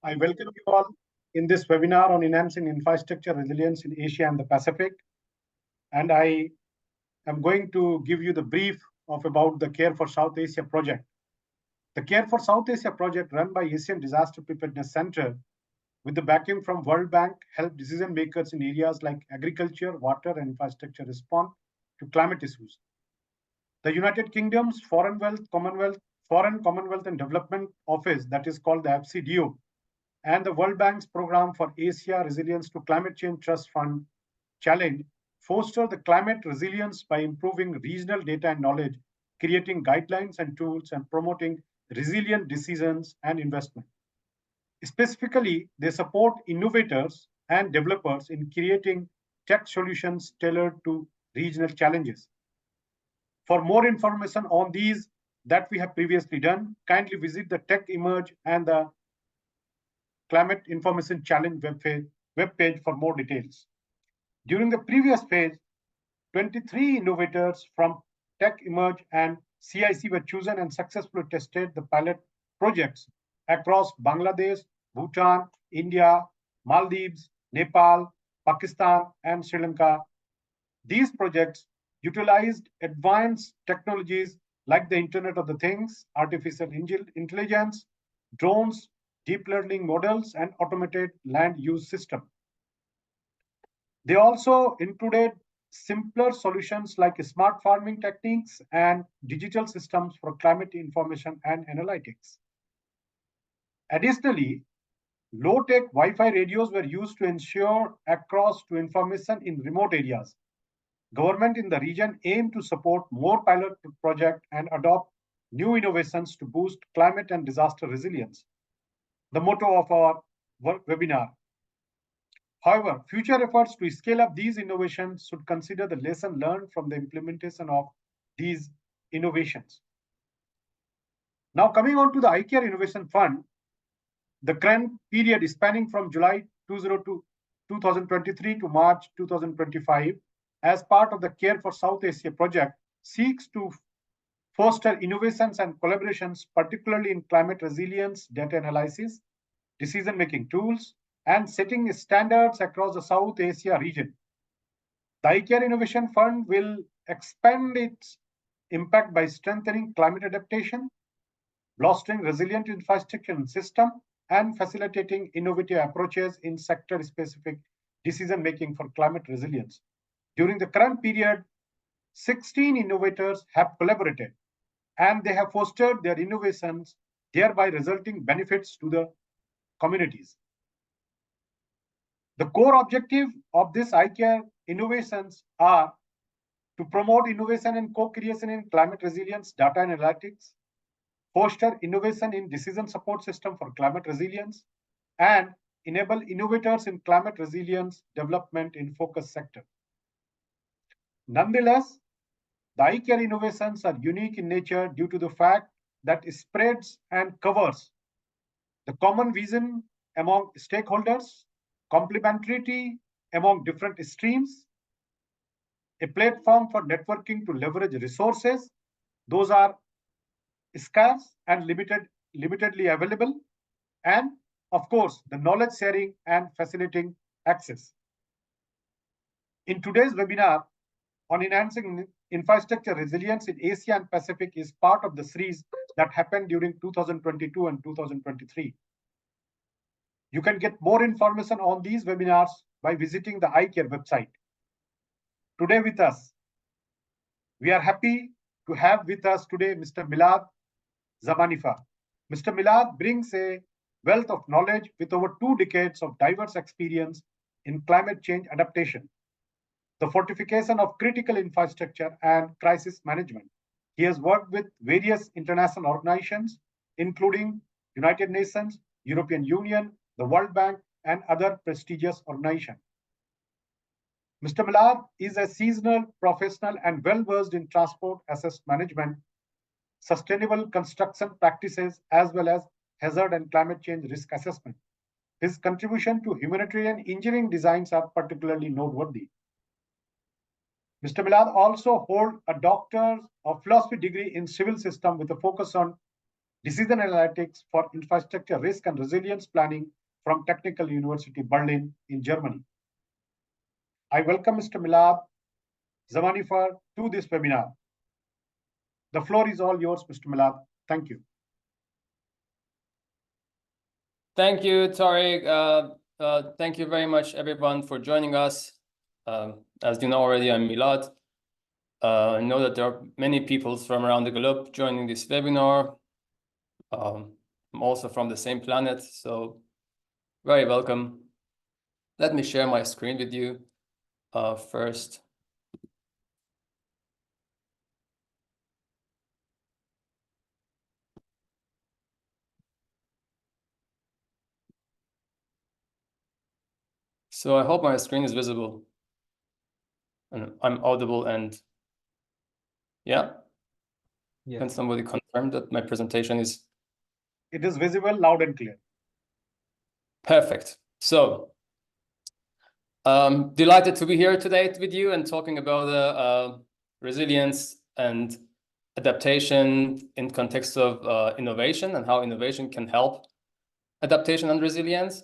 I welcome you all in this webinar on enhancing infrastructure resilience in Asia and the Pacific. And I am going to give you the brief of about the Care for South Asia project. The Care for South Asia project, run by Asian Disaster Preparedness Center with the backing from World Bank, help decision makers in areas like agriculture, water, and infrastructure respond to climate issues. The United Kingdom's Foreign Commonwealth and Development Office, that is called the FCDO, and the World Bank's Program for Asia Resilience to Climate Change Trust Fund challenge foster the climate resilience by improving regional data and knowledge, creating guidelines and tools, and promoting resilient decisions and investment. Specifically, they support innovators and developers in creating tech solutions tailored to regional challenges. For more information on these that we have previously done, kindly visit the Tech Emerge and the Climate Information Challenge webpage for more details. During the previous phase, 23 innovators from Tech Emerge and CIC were chosen and successfully tested the pilot projects across Bangladesh, Bhutan, India, Maldives, Nepal, Pakistan, and Sri Lanka. These projects utilized advanced technologies like the Internet of the Things, artificial intelligence, drones, deep learning models, and automated land use system. They also included simpler solutions like smart farming techniques and digital systems for climate information and analytics. Additionally, low-tech Wi-Fi radios were used to ensure access to information in remote areas. Government in the region aim to support more pilot projects and adopt new innovations to boost climate and disaster resilience. The motto of our webinar. However, future efforts to scale up these innovations should consider the lesson learned from the implementation of these innovations. Now, coming on to the iCARE Innovation Fund, the current period spanning from July 2023 to March 2025, as part of the Care for South Asia project, seeks to foster innovations and collaborations, particularly in climate resilience, data analysis, decision-making tools, and setting standards across the South Asia region. The iCARE Innovation Fund will expand its impact by strengthening climate adaptation, bolstering resilient infrastructure and system, and facilitating innovative approaches in sector-specific decision-making for climate resilience. During the current period, 16 innovators have collaborated, and they have fostered their innovations, thereby resulting benefits to the communities. The core objective of this iCARE innovations are to promote innovation and co-creation in climate resilience, data analytics, foster innovation in decision support system for climate resilience, and enable innovators in climate resilience development in focus sector. Nonetheless, the iCARE innovations are unique in nature due to the fact that it spreads and covers the common vision among stakeholders, complementarity among different streams, a platform for networking to leverage resources. Those are scarce and limitedly available, and of course, the knowledge sharing and facilitating access. In today's webinar on enhancing infrastructure resilience in Asia and Pacific is part of the series that happened during 2022 and 2023. You can get more information on these webinars by visiting the iCARE website. Today with us, we are happy to have with us today Mr. Milad Zamanifa. Mr. Milad brings a wealth of knowledge with over 2 decades of diverse experience in climate change adaptation, the fortification of critical infrastructure, and crisis management. He has worked with various international organizations, including United Nations, European Union, the World Bank, and other prestigious organizations. Mr. Milad is a seasonal professional and well-versed in transport asset management, sustainable construction practices, as well as hazard and climate change risk assessment. His contribution to humanitarian engineering designs are particularly noteworthy. Mr. Milad also holds a Doctor of Philosophy degree in Civil System with a focus on Decision Analytics for Infrastructure Risk and Resilience Planning from Technical University Berlin in Germany. I welcome Mr. Milad Zamanifar to this webinar. The floor is all yours, Mr. Milad. Thank you. Thank you, Tariq. Thank you very much, everyone, for joining us. As you know already, I'm Milad. I know that there are many people from around the globe joining this webinar. I'm also from the same planet, so very welcome. Let me share my screen with you first. So I hope my screen is visible and I'm audible, and yeah. Yes. Can somebody confirm that my presentation is? It is visible, loud and clear. Perfect. So delighted to be here today with you and talking about resilience and adaptation in context of innovation and how innovation can help adaptation and resilience.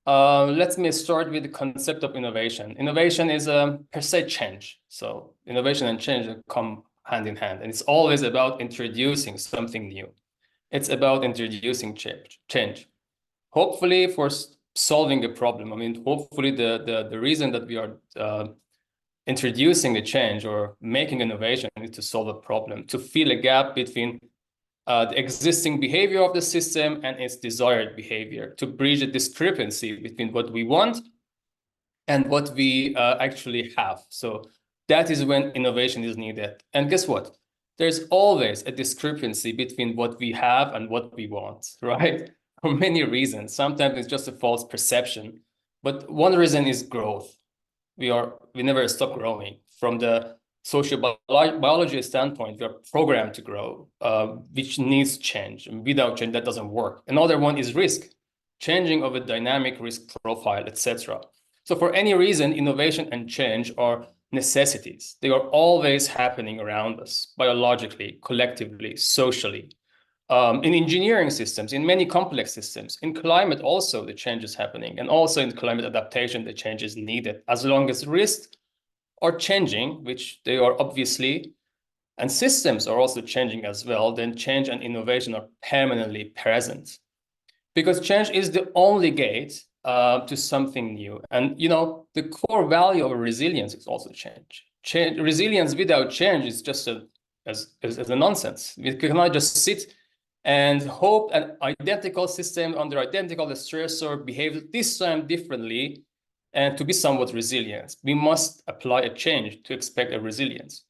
Let me start with the concept of innovation. Innovation is a per se change. So innovation and change come hand in hand, and it's always about introducing something new. It's about introducing change. Hopefully for solving a problem. I mean, hopefully the reason that we are introducing a change or making innovation is to solve a problem, to fill a gap between the existing behavior of the system and its desired behavior, to bridge a discrepancy between what we want and what we actually have. So that is when innovation is needed. And guess what? There's always a discrepancy between what we have and what we want, right? For many reasons. Sometimes it's just a false perception, but one reason is growth. We never stop growing. From the social biology standpoint, we are programmed to grow, which needs change. And without change, that doesn't work. Another one is risk, changing of a dynamic risk profile, etc. So for any reason, innovation and change are necessities. They are always happening around us, biologically, collectively, socially. In engineering systems, in many complex systems, in climate also the change is happening, and also in climate adaptation the change is needed, as long as risks are changing, which they are obviously, and systems are also changing as well, then change and innovation are permanently present. Because change is the only gate to something new. And you know, the core value of resilience is also change. Resilience without change is just as a nonsense. We cannot just sit and hope an identical system under identical stressor behaves this time differently and to be somewhat resilient. We must apply a change to expect a resilience.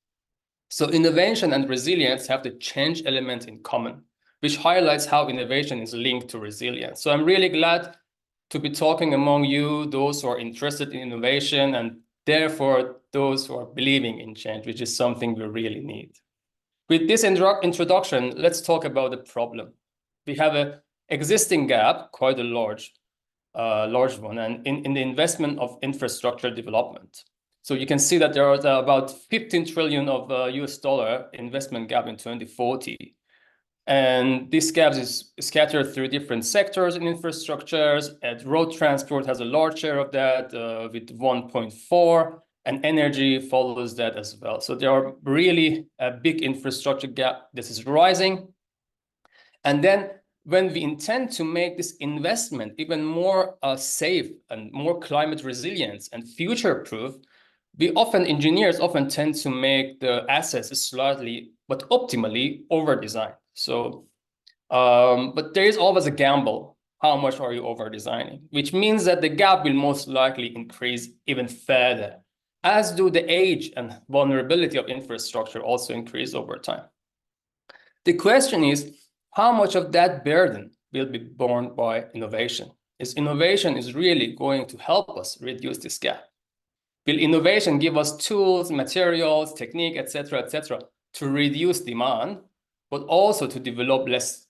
So innovation and resilience have the change element in common, which highlights how innovation is linked to resilience. So I'm really glad to be talking among you, those who are interested in innovation, and therefore those who are believing in change, which is something we really need. With this introduction, let's talk about the problem. We have an existing gap, quite a large one, and in the investment of infrastructure development. So you can see that there are about 15 trillion of US dollar investment gap in 2040. And this gap is scattered through different sectors and infrastructures, and road transport has a large share of that with 1.4, and energy follows that as well. So there are really a big infrastructure gap. This is rising. And then when we intend to make this investment even more safe and more climate resilient and future-proof, engineers often tend to make the assets slightly, but optimally over-designed. So, but there is always a gamble. How much are you over-designing? Which means that the gap will most likely increase even further, as do the age and vulnerability of infrastructure also increase over time. The question is, how much of that burden will be borne by innovation? Is innovation really going to help us reduce this gap? Will innovation give us tools, materials, technique, etc., to reduce demand, but also to develop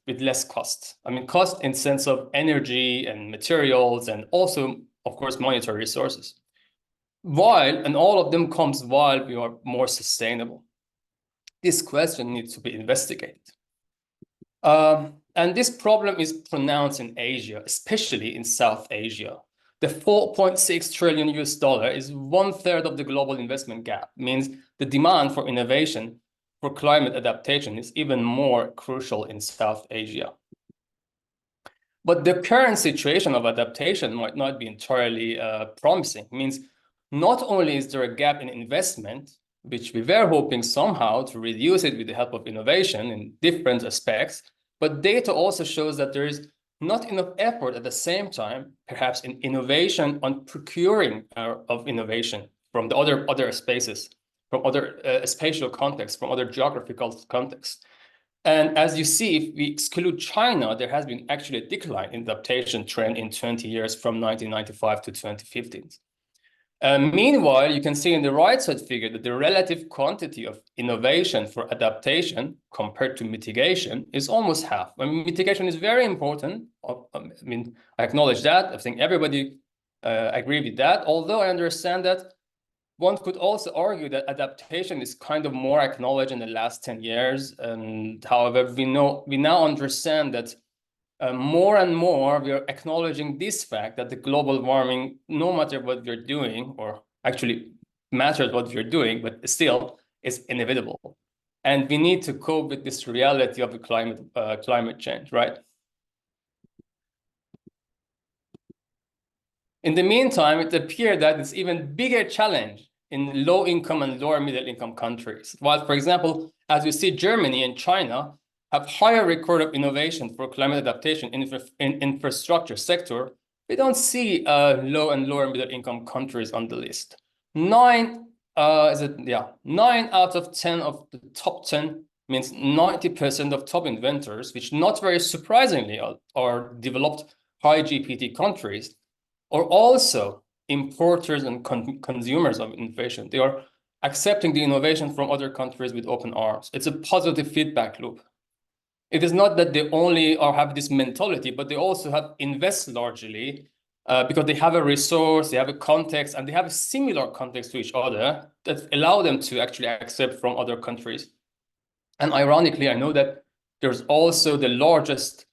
with less cost? I mean, cost in sense of energy and materials, and also, of course, monetary resources. And all of them comes while we are more sustainable. This question needs to be investigated. And this problem is pronounced in Asia, especially in South Asia. The $4.6 trillion is 1/3 of the global investment gap, means the demand for innovation for climate adaptation is even more crucial in South Asia. But the current situation of adaptation might not be entirely promising. It means not only is there a gap in investment, which we were hoping somehow to reduce it with the help of innovation in different aspects, but data also shows that there is not enough effort at the same time, perhaps in innovation on procuring of innovation from the other spaces, from other spatial contexts, from other geographical contexts. And as you see, if we exclude China, there has been actually a decline in the adaptation trend in 20 years from 1995 to 2015. Meanwhile, you can see in the right side figure that the relative quantity of innovation for adaptation compared to mitigation is almost half. I mean, mitigation is very important. I mean, I acknowledge that. I think everybody agree with that, although I understand that one could also argue that adaptation is kind of more acknowledged in the last 10 years. And however, we now understand that more and more we are acknowledging this fact that the global warming, no matter what we're doing, or actually matters what we're doing, but still is inevitable. And we need to cope with this reality of the climate change, right? In the meantime, it appears that it's even bigger challenge in low-income and lower middle-income countries. While, for example, as we see, Germany and China have higher record of innovation for climate adaptation in infrastructure sector, we don't see low and lower middle-income countries on the list. 9 out of 10 of the top 10 means 90% of top inventors, which not very surprisingly are developed high GPT countries, are also importers and consumers of innovation. They are accepting the innovation from other countries with open arms. It's a positive feedback loop. It is not that they only have this mentality, but they also have invested largely because they have a resource, they have a context, and they have a similar context to each other that allow them to actually accept from other countries. And ironically, I know that there's also the largest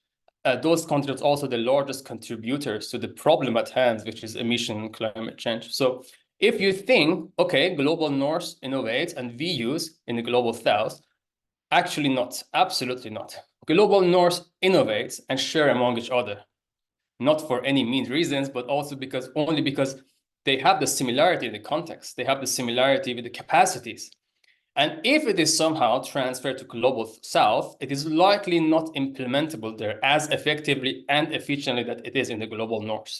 those countries are also the largest contributors to the problem at hand, which is emission and climate change. So if you think, okay, global north innovates and we use in the global south, actually not, absolutely not. Global north innovates and share among each other, not for any mean reasons, but also only because they have the similarity in the context, they have the similarity with the capacities. And if it is somehow transferred to global south, it is likely not implementable there as effectively and efficiently that it is in the global north,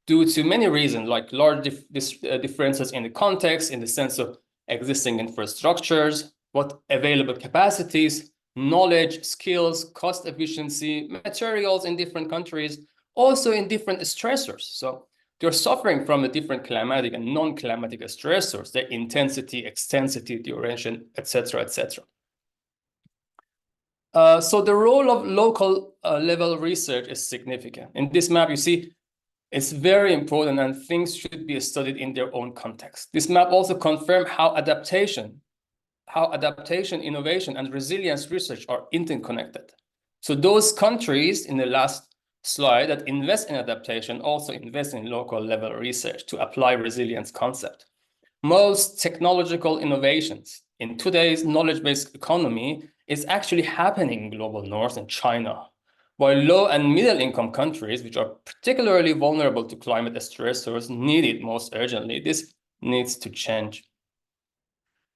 due to many reasons, like large differences in the context, in the sense of existing infrastructures, what available capacities, knowledge, skills, cost efficiency, materials in different countries, also in different stressors. So they're suffering from the different climatic and non-climatic stressors, their intensity, extensity, duration, etc., etc. So the role of local level research is significant. In this map, you see, it's very important and things should be studied in their own context. This map also confirms how adaptation, innovation, and resilience research are interconnected. So those countries in the last slide that invest in adaptation also invest in local level research to apply resilience concept. Most technological innovations in today's knowledge-based economy is actually happening in global north and China, while low and middle income countries, which are particularly vulnerable to climate stressors, need it most urgently. This needs to change.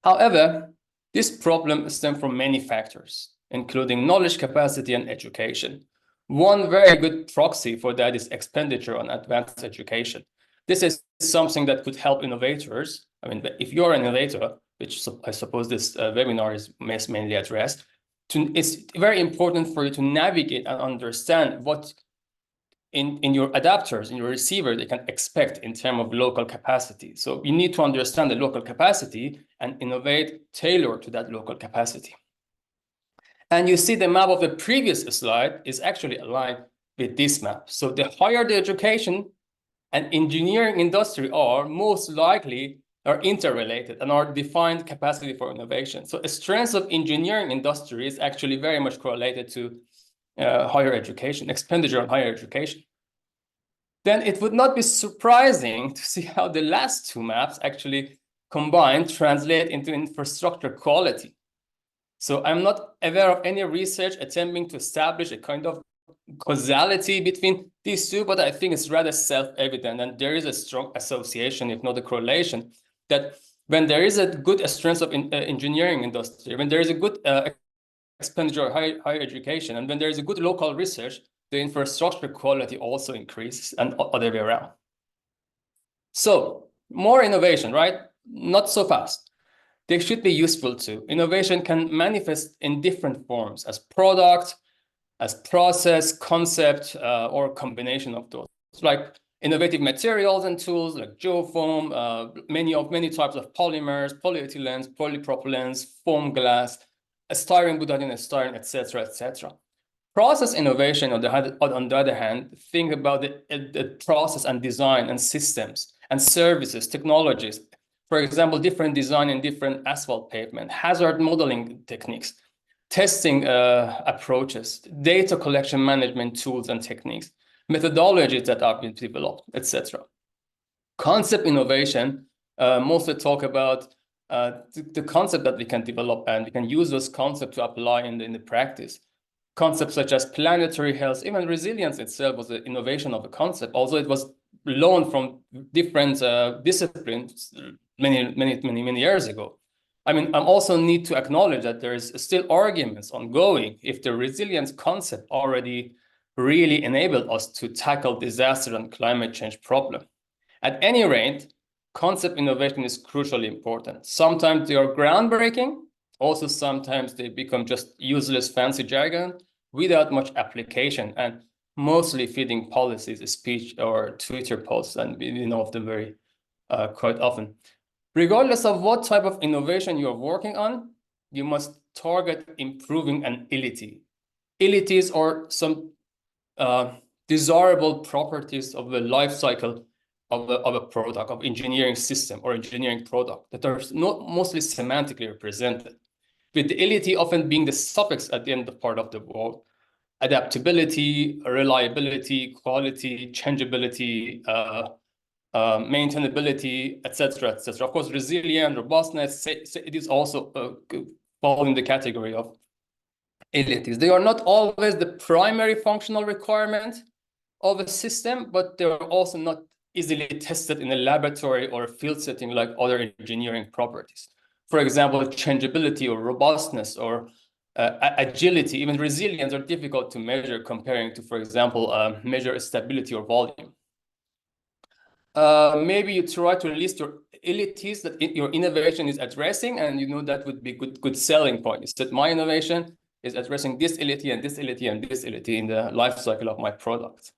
However, this problem stems from many factors, including knowledge capacity and education. One very good proxy for that is expenditure on advanced education. This is something that could help innovators. I mean, if you're an innovator, which I suppose this webinar is mainly addressed, it's very important for you to navigate and understand what in your adapters, in your receiver, they can expect in terms of local capacity. So you need to understand the local capacity and innovate tailored to that local capacity. And you see the map of the previous slide is actually aligned with this map. So the higher the education and engineering industry are, most likely are interrelated and are defined capacity for innovation. So a strength of engineering industry is actually very much correlated to higher education, expenditure on higher education, then it would not be surprising to see how the last two maps actually combined translate into infrastructure quality. So I'm not aware of any research attempting to establish a kind of causality between these two, but I think it's rather self-evident, and there is a strong association, if not a correlation, that when there is a good strength of engineering industry, when there is a good expenditure of higher education, and when there is a good local research, the infrastructure quality also increases, and other way around. So more innovation, right? Not so fast. They should be useful too. Innovation can manifest in different forms, as product, as process, concept, or a combination of those. Like innovative materials and tools like geofoam, many types of polymers, polyethylenes, polypropylenes, foam glass, styrene, butadiene, styrene, etc., etc. Process innovation, on the other hand, think about the process and design and systems and services, technologies. For example, different design in different asphalt pavement, hazard modeling techniques, testing approaches, data collection management tools and techniques, methodologies that have been developed, etc. Concept innovation, mostly talk about the concept that we can develop, and we can use those concepts to apply in the practice. Concepts such as planetary health, even resilience itself was an innovation of a concept, although it was learned from different disciplines many years ago. I mean, I also need to acknowledge that there is still arguments ongoing if the resilience concept already really enabled us to tackle disaster and climate change problem. At any rate, concept innovation is crucially important. Sometimes they are groundbreaking. Also, sometimes they become just useless fancy jargon without much application, and mostly feeding policies, speech, or Twitter posts, and we know of them very quite often. Regardless of what type of innovation you're working on, you must target improving an ility. Illities are some desirable properties of the life cycle of a product, of engineering system or engineering product that are not mostly semantically represented, with the ility often being the suffix at the end of part of the word. Adaptability, reliability, quality, changeability, maintainability, etc., etc. Of course, resilience, robustness, it is also fall in the category of illities. They are not always the primary functional requirement of a system, but they are also not easily tested in a laboratory or a field setting like other engineering properties. For example, changeability or robustness or agility, even resilience are difficult to measure comparing to, for example, measure stability or volume. Maybe you try to list your illities that your innovation is addressing, and you know that would be good selling point. Is that my innovation is addressing this illity and this illity and this illity in the life cycle of my product.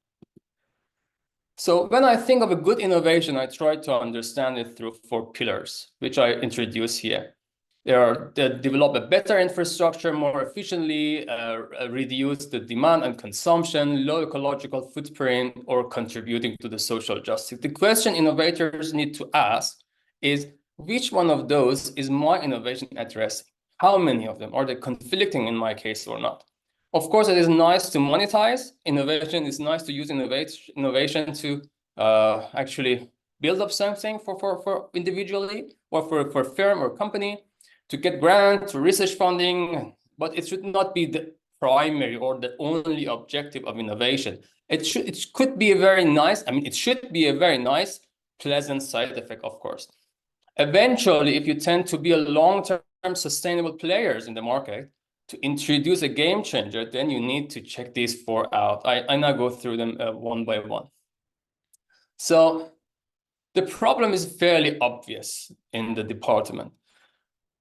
So when I think of a good innovation, I try to understand it through 4 pillars, which I introduce here. They develop a better infrastructure more efficiently, reduce the demand and consumption, low ecological footprint, or contributing to the social justice. The question innovators need to ask is, which one of those is my innovation addressing? How many of them? Are they conflicting in my case or not? Of course, it is nice to monetize innovation. It's nice to use innovation to actually build up something for individually or for firm or company, to get grants, to research funding, but it should not be the primary or the only objective of innovation. It could be a very nice, I mean, it should be a very nice, pleasant side effect, of course. Eventually, if you tend to be a long-term sustainable players in the market, to introduce a game changer, then you need to check these 4 out. I now go through them one by one. So the problem is fairly obvious in the department.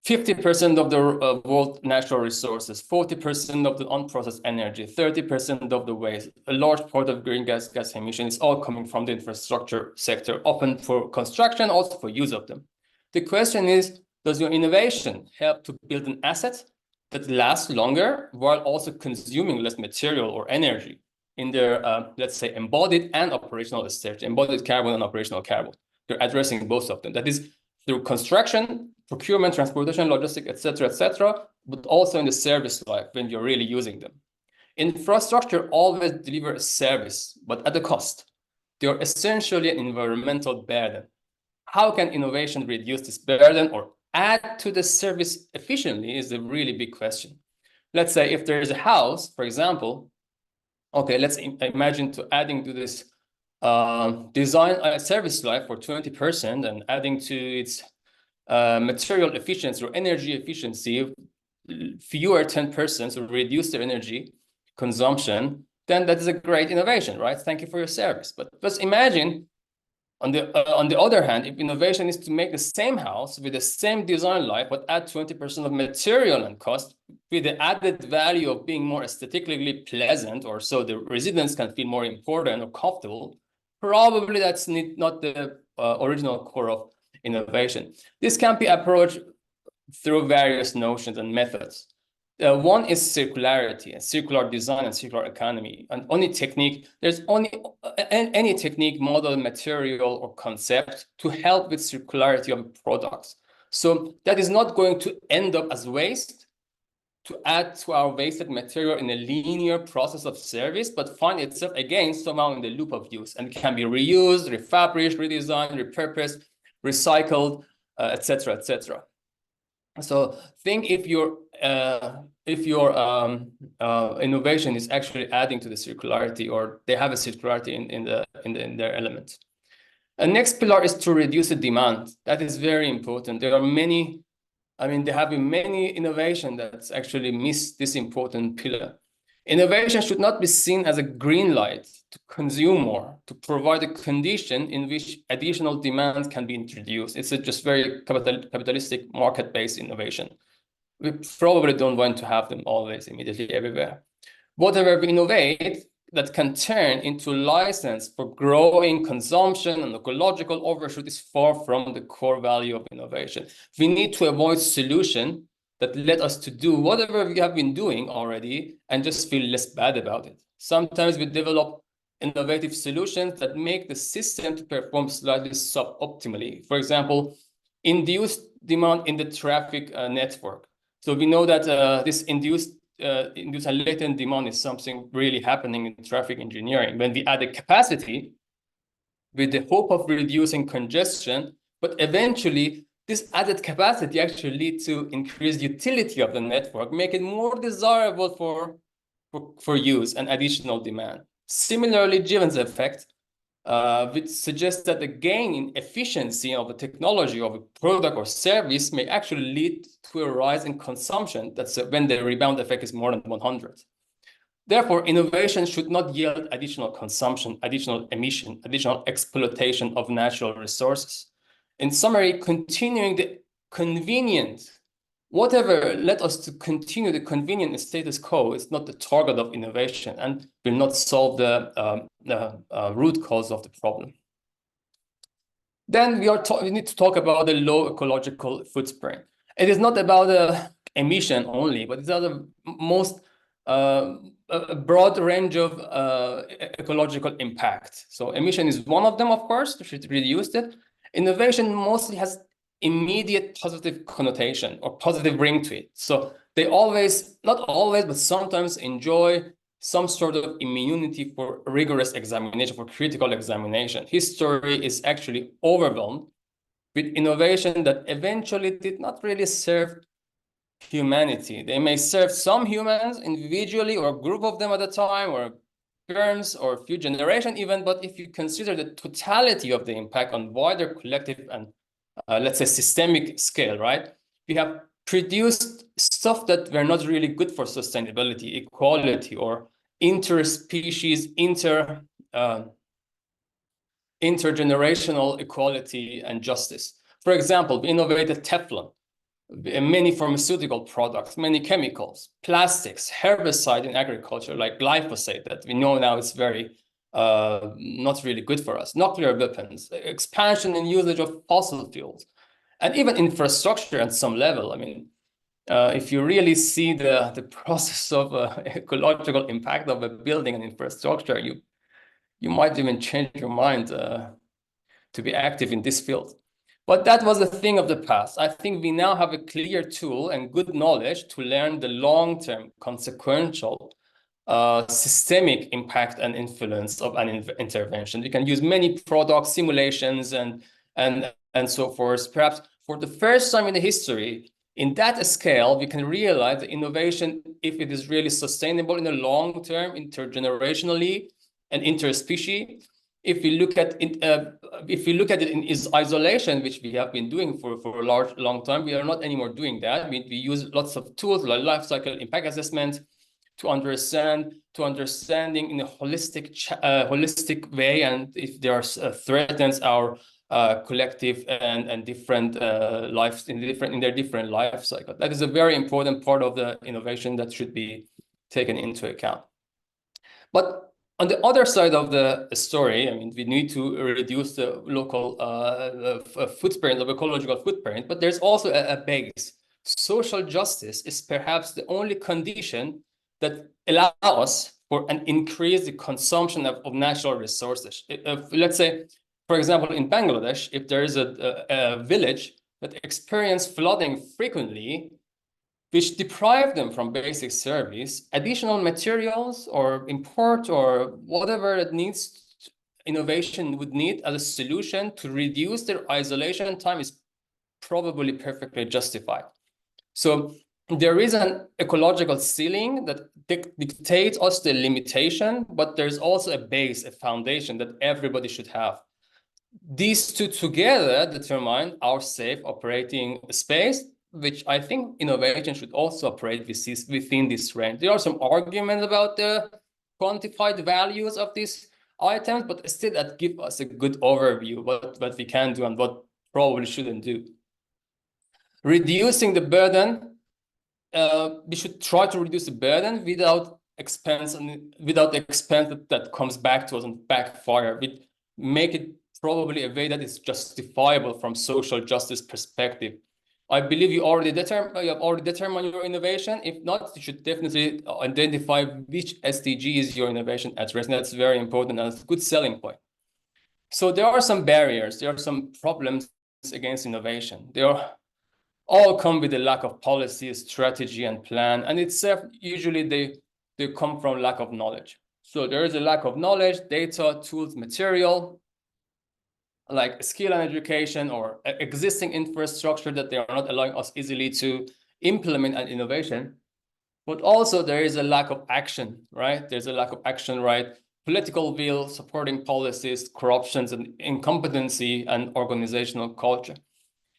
50% of the world natural resources, 40% of the unprocessed energy, 30% of the waste, a large part of greenhouse gas emissions is all coming from the infrastructure sector, often for construction, also for use of them. The question is, does your innovation help to build an asset that lasts longer while also consuming less material or energy in their, let's say, embodied and operational stage, embodied carbon and operational carbon? They're addressing both of them. That is through construction, procurement, transportation, logistics, etc., but also in the service life when you're really using them. Infrastructure always delivers a service, but at a cost. They are essentially an environmental burden. How can innovation reduce this burden or add to the service efficiently is a really big question. Let's say if there is a house, for example, okay, let's imagine to adding to this design a service life for 20% and adding to its material efficiency or energy efficiency, fewer 10%, so reduce their energy consumption, then that is a great innovation, right? Thank you for your service. But let's imagine on the other hand, if innovation is to make the same house with the same design life, but add 20% of material and cost with the added value of being more aesthetically pleasant, or so the residents can feel more important or comfortable, probably that's not the original core of innovation. This can be approached through various notions and methods. One is circularity and circular design and circular economy. And only technique, there's only any technique, model, material, or concept to help with circularity of products. So that is not going to end up as waste, to add to our wasted material in a linear process of service, but find itself again somehow in the loop of use and can be reused, refabricated, redesigned, repurposed, recycled, etc., etc. So think if your innovation is actually adding to the circularity, or they have a circularity in their elements. And next pillar is to reduce the demand. That is very important. There are many, there have been many innovations that actually miss this important pillar. Innovation should not be seen as a green light to consume more, to provide a condition in which additional demand can be introduced. It's a just very capitalistic market-based innovation. We probably don't want to have them always immediately everywhere. Whatever we innovate that can turn into license for growing consumption and ecological overshoot is far from the core value of innovation. We need to avoid solutions that led us to do whatever we have been doing already and just feel less bad about it. Sometimes we develop innovative solutions that make the system to perform slightly suboptimally. For example, induced demand in the traffic network. So we know that this induced and latent demand is something really happening in traffic engineering. When we add a capacity with the hope of reducing congestion, but eventually this added capacity actually leads to increased utility of the network, make it more desirable for use and additional demand. Similarly, Given's effect, which suggests that the gain in efficiency of a technology of a product or service may actually lead to a rise in consumption. That's when the rebound effect is more than 100. Therefore, innovation should not yield additional consumption, additional emission, additional exploitation of natural resources. In summary, continuing the convenient, whatever led us to continue the convenient status quo is not the target of innovation and will not solve the root cause of the problem. Then we need to talk about the low ecological footprint. It is not about emission only, but it's the most a broad range of ecological impact. So emission is one of them, of course, we should reduce it. Innovation mostly has immediate positive connotation or positive ring to it. So they always, not always, but sometimes enjoy some sort of immunity for rigorous examination, for critical examination. History is actually overwhelmed with innovation that eventually did not really serve humanity. They may serve some humans individually or a group of them at a time, or firms or a few generations even, but if you consider the totality of the impact on wider collective and let's say systemic scale, right? We have produced stuff that were not really good for sustainability, equality, or interspecies, intergenerational equality and justice. For example, we innovated Teflon, many pharmaceutical products, many chemicals, plastics, herbicide in agriculture like glyphosate that we know now is very not really good for us, nuclear weapons, expansion and usage of fossil fuels, and even infrastructure at some level. I mean, if you really see the process of ecological impact of a building and infrastructure, you might even change your mind to be active in this field. But that was a thing of the past. I think we now have a clear tool and good knowledge to learn the long-term consequential systemic impact and influence of an intervention. We can use many product simulations and so forth. Perhaps for the first time in the history, in that scale, we can realize that innovation, if it is really sustainable in the long term, intergenerationally and interspecies, if we look at it, in its isolation, which we have been doing for a long time, we are not anymore doing that. We use lots of tools like life cycle impact assessment to understanding in a holistic way, and if there are threatens our collective and different lives in their different life cycle. That is a very important part of the innovation that should be taken into account. But on the other side of the story, I mean, we need to reduce the local footprint, of ecological footprint, but there's also a base. Social justice is perhaps the only condition that allows for an increased consumption of natural resources. Let's say, for example, in Bangladesh, if there is a village that experiences flooding frequently, which deprive them from basic service, additional materials or import or whatever it needs, innovation would need as a solution to reduce their isolation time is probably perfectly justified. So there is an ecological ceiling that dictates us the limitation, but there's also a base, a foundation that everybody should have. These two together determine our safe operating space, which I think innovation should also operate within this range. There are some arguments about the quantified values of these items, but still that gives us a good overview what we can do and what probably shouldn't do. Reducing the burden, we should try to reduce the burden without expense that comes back to us and backfire. We make it probably a way that is justifiable from social justice perspective. I believe you have already determined your innovation. If not, you should definitely identify which SDGs your innovation addresses. That's very important and it's a good selling point. So there are some barriers, there are some problems against innovation. They all come with a lack of policy, strategy, and plan, and usually they come from lack of knowledge. So there is a lack of knowledge, data, tools, material, like skill and education or existing infrastructure that they are not allowing us easily to implement an innovation. But also there is a lack of action, right? There's a lack of action, right? Political will, supporting policies, corruptions, and incompetency, and organizational culture.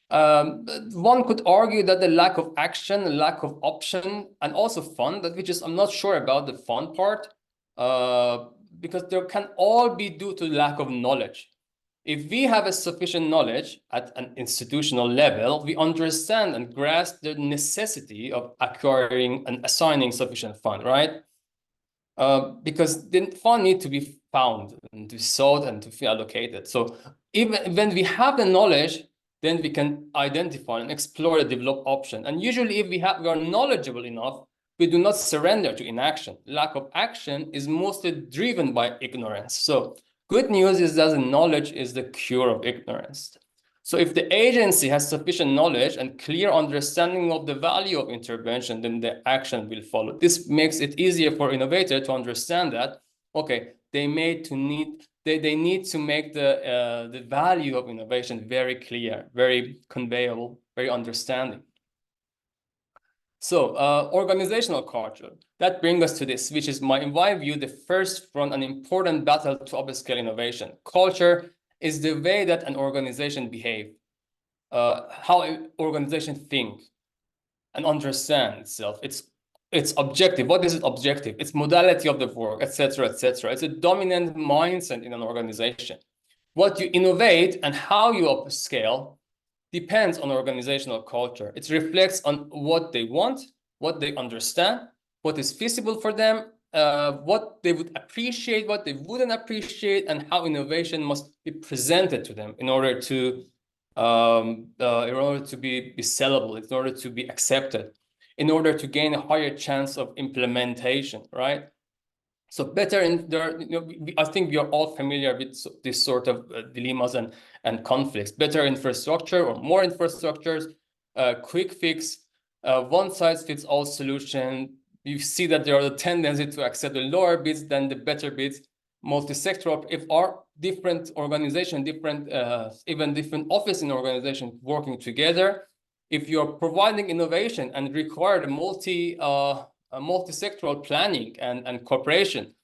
One could argue that the lack of action, lack of option, and also fun, I'm not sure about the fun part, because there can all be due to lack of knowledge. If we have a sufficient knowledge at an institutional level, we understand and grasp the necessity of acquiring and assigning sufficient fund, right? Because the fund need to be found and to be sought and to be allocated. So even when we have the knowledge, then we can identify and explore a developed option. And usually if we are knowledgeable enough, we do not surrender to inaction. Lack of action is mostly driven by ignorance. So good news is that knowledge is the cure of ignorance. So if the agency has sufficient knowledge and clear understanding of the value of intervention, then the action will follow. This makes it easier for innovators to understand that, okay, they need to make the value of innovation very clear, very conveyable, very understanding. So organizational culture, that brings us to this, which is, in my view, the first front and important battle to upscale innovation. Culture is the way that an organization behaves, how an organization thinks and understands itself. It's objective. What is it objective? It's modality of the work, etc., etc. It's a dominant mindset in an organization. What you innovate and how you upscale depends on organizational culture. It reflects on what they want, what they understand, what is feasible for them, what they would appreciate, what they wouldn't appreciate, and how innovation must be presented to them in order to be sellable, in order to be accepted, in order to gain a higher chance of implementation, right? So better I think we are all familiar with this sort of dilemmas and conflicts. Better infrastructure or more infrastructures, quick fix, one size fits all solution, you see that there are the tendency to accept the lower bids than the better bids. Multi-sectoral, if our different organization, even different office in organization working together, if you're providing innovation and require a multi-sectoral planning and cooperation,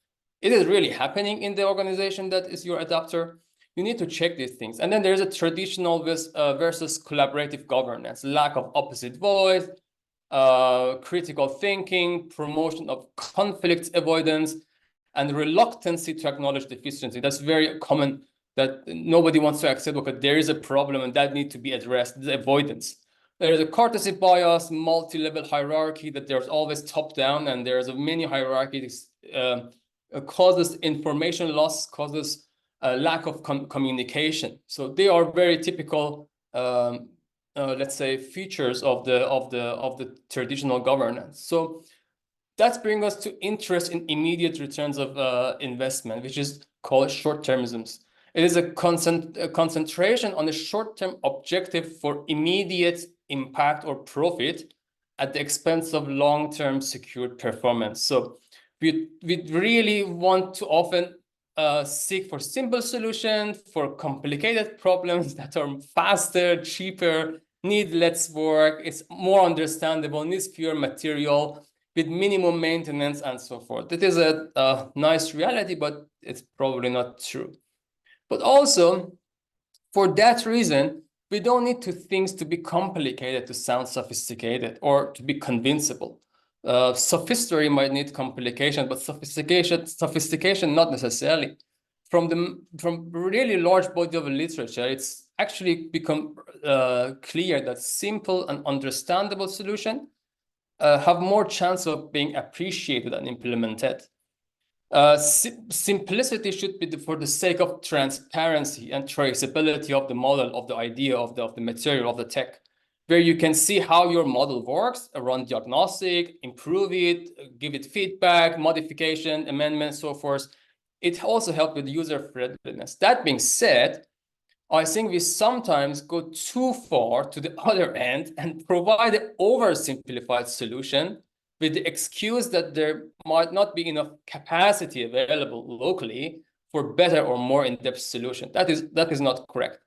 it is really happening in the organization that is your adapter. You need to check these things. And then there's a traditional versus collaborative governance, lack of opposite voice, critical thinking, promotion of conflict avoidance, and reluctancy to acknowledge deficiency. That's very common, that nobody wants to accept, okay, there is a problem and that needs to be addressed. The avoidance. There is a courtesy bias, multi-level hierarchy, that there's always top-down, and there's many hierarchies, causes information loss, causes a lack of communication. So they are very typical, let's say, features of the traditional governance. So that brings us to interest in immediate returns of investment, which is called short-termisms. It is a concentration on a short-term objective for immediate impact or profit at the expense of long-term secured performance. So we really want to often seek for simple solutions for complicated problems that are faster, cheaper, need less work, it's more understandable, needs fewer material, with minimum maintenance and so forth. It is a nice reality, but it's probably not true. But also, for that reason, we don't need things to be complicated to sound sophisticated or to be convincible. Sophistry might need complication, but sophistication not necessarily. From really large body of literature, it's actually become clear that simple and understandable solution have more chance of being appreciated and implemented. Simplicity should be for the sake of transparency and traceability of the model, of the idea, of the material, of the tech, where you can see how your model works, run diagnostic, improve it, give it feedback, modification, amendment, so forth. It also helps with user friendliness. That being said, I think we sometimes go too far to the other end and provide an oversimplified solution with the excuse that there might not be enough capacity available locally for better or more in-depth solution. That is not correct.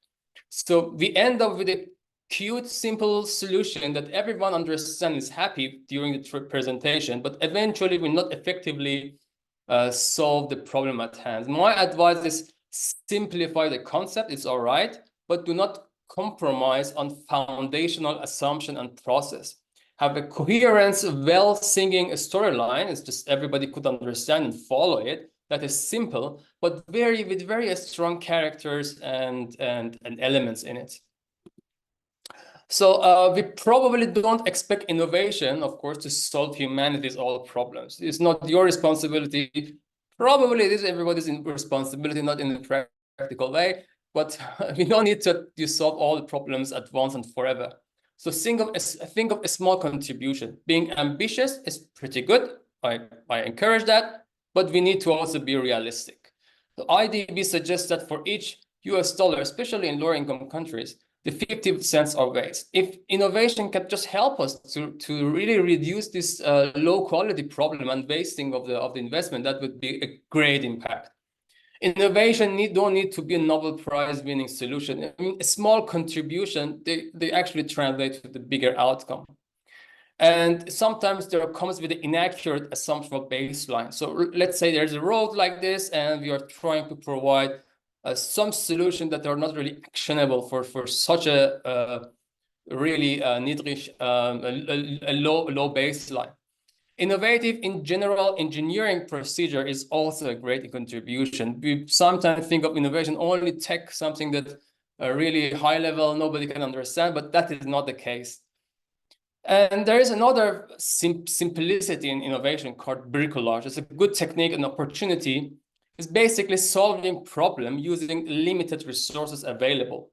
So we end up with a cute, simple solution that everyone understands is happy during the presentation, but eventually will not effectively solve the problem at hand. My advice is simplify the concept, it's all right, but do not compromise on foundational assumption and process. Have a coherence, well-singing storyline, it's just everybody could understand and follow it. That is simple, but with very strong characters and elements in it. So we probably don't expect innovation, of course, to solve humanity's all problems. It's not your responsibility. Probably it is everybody's responsibility, not in a practical way, but we don't need to solve all the problems at once and forever. So think of a small contribution. Being ambitious is pretty good. I encourage that, but we need to also be realistic. The IDB suggests that for each US dollar, especially in lower income countries, the 50 cents are waste. If innovation can just help us to really reduce this low quality problem and wasting of the investment, that would be a great impact. Innovation don't need to be a Nobel Prize winning solution. I mean, a small contribution, they actually translate to the bigger outcome. And sometimes there comes with an inaccurate assumption of baseline. So let's say there's a road like this, and we are trying to provide some solution that are not really actionable for such a really niedrig, a low baseline. Innovative in general engineering procedure is also a great contribution. We sometimes think of innovation only tech, something that really high level, nobody can understand, but that is not the case. And there is another simplicity in innovation called bricolage. It's a good technique and opportunity. It's basically solving problem using limited resources available.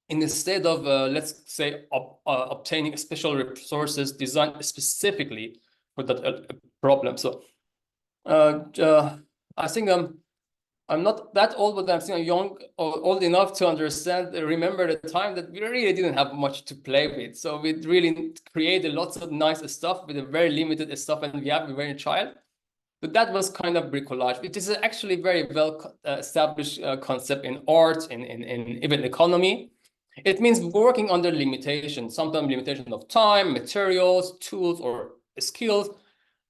Instead of, let's say, obtaining special resources designed specifically for that problem. So I think I'm not that old, but I'm still young or old enough to understand, remember the time that we really didn't have much to play with. So we really created lots of nice stuff with a very limited stuff, and we have a very child. But that was kind of bricolage. It is actually very well established concept in art, in even economy. It means working under limitation, sometimes limitation of time, materials, tools, or skills.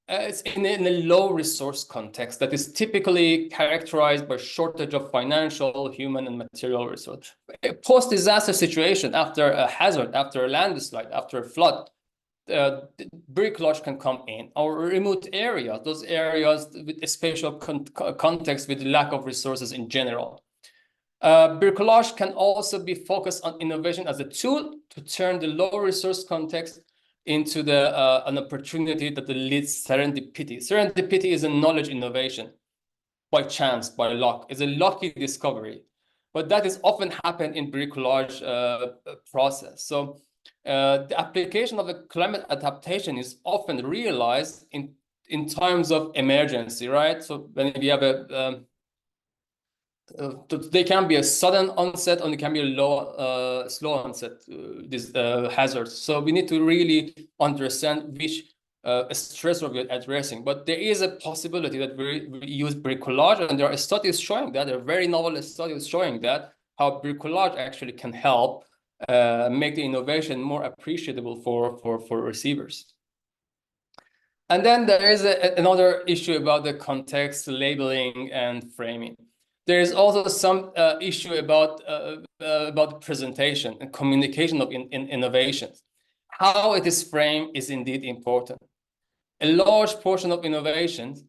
It's in a low resource context that is typically characterized by shortage of financial, human, and material resource. Post-disaster situation, after a hazard, after a landslide, after a flood, bricolage can come in. Or remote areas, those areas with a spatial context with lack of resources in general. Bricolage can also be focused on innovation as a tool to turn the low resource context into an opportunity that leads serendipity. Serendipity is a knowledge innovation by chance, by luck. It's a lucky discovery, but that is often happen in bricolage process. So the application of the climate adaptation is often realized in times of emergency, right? So when we have they can be a sudden onset, and it can be a slow onset, these hazards. So we need to really understand which stressor we're addressing. But there is a possibility that we use bricolage, and there are studies showing that, there are very novel studies showing that, how bricolage actually can help make the innovation more appreciable for receivers. And then there is another issue about the context, labeling, and framing. There is also some issue about presentation and communication of innovations. How it is framed is indeed important. A large portion of innovations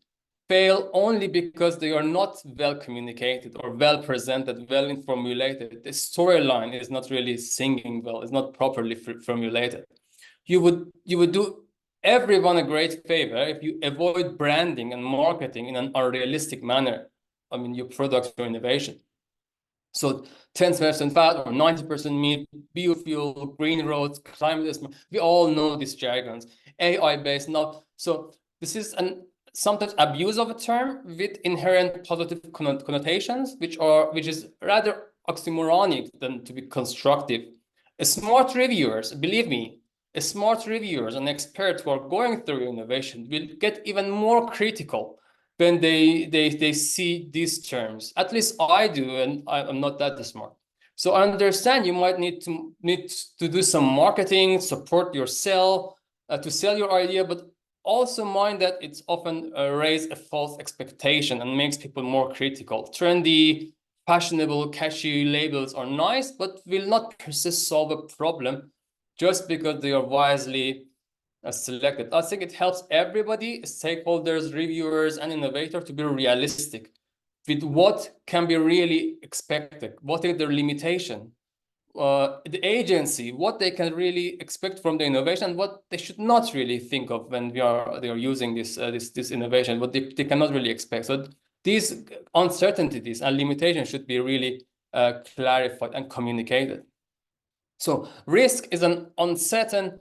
fail only because they are not well communicated or well presented, well formulated. The storyline is not really singing well, it's not properly formulated. You would do everyone a great favor if you avoid branding and marketing in an unrealistic manner. I mean, your product, your innovation. So 10% fat or 90% meat, biofuel, green roads, climate, we all know these jargons, AI-based now. So this is sometimes abuse of a term with inherent positive connotations, which is rather oxymoronic than to be constructive. Smart reviewers, believe me, smart reviewers and experts who are going through innovation will get even more critical when they see these terms. At least I do, and I'm not that smart. So I understand you might need to do some marketing, support yourself, to sell your idea, but also mind that it's often raise a false expectation and makes people more critical. Trendy, fashionable, catchy labels are nice, but will not per se solve a problem just because they are wisely selected. I think it helps everybody, stakeholders, reviewers, and innovators, to be realistic with what can be really expected, what is their limitation, the agency, what they can really expect from the innovation, what they should not really think of when they are using this innovation, what they cannot really expect. So these uncertainties and limitations should be really clarified and communicated. So risk is an uncertain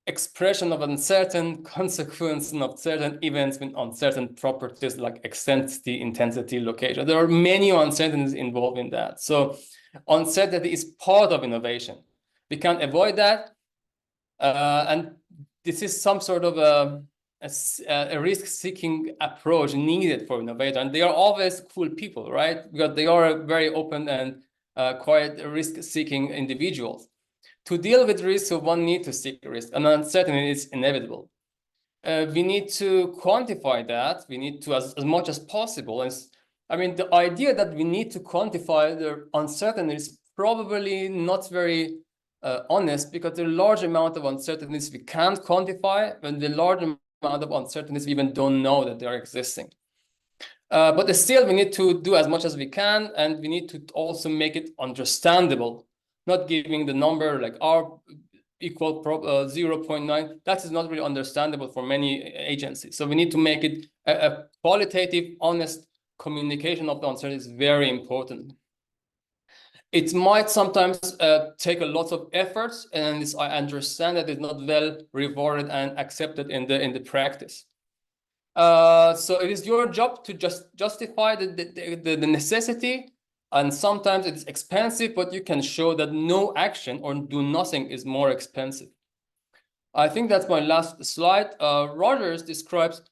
expression of uncertain consequence of certain events with uncertain properties like extensity, intensity, location. There are many uncertainties involved in that. So uncertainty is part of innovation. We can't avoid that. And this is some sort of a risk-seeking approach needed for innovators. And they are always cool people, right? Because they are very open and quite risk-seeking individuals. To deal with risk, one needs to seek risk, and uncertainty is inevitable. We need to quantify that. We need to, as much as possible. I mean, the idea that we need to quantify the uncertainty is probably not very honest, because the large amount of uncertainties we can't quantify, and the large amount of uncertainties we even don't know that they are existing. But still, we need to do as much as we can, and we need to also make it understandable. Not giving the number like R equal 0.9, that is not really understandable for many agencies. So we need to make it a qualitative, honest communication of the uncertainty is very important. It might sometimes take a lot of efforts, and I understand that it's not well rewarded and accepted in the practice. So it is your job to just justify the necessity, and sometimes it's expensive, but you can show that no action or do nothing is more expensive. I think that's my last slide. Rogers describes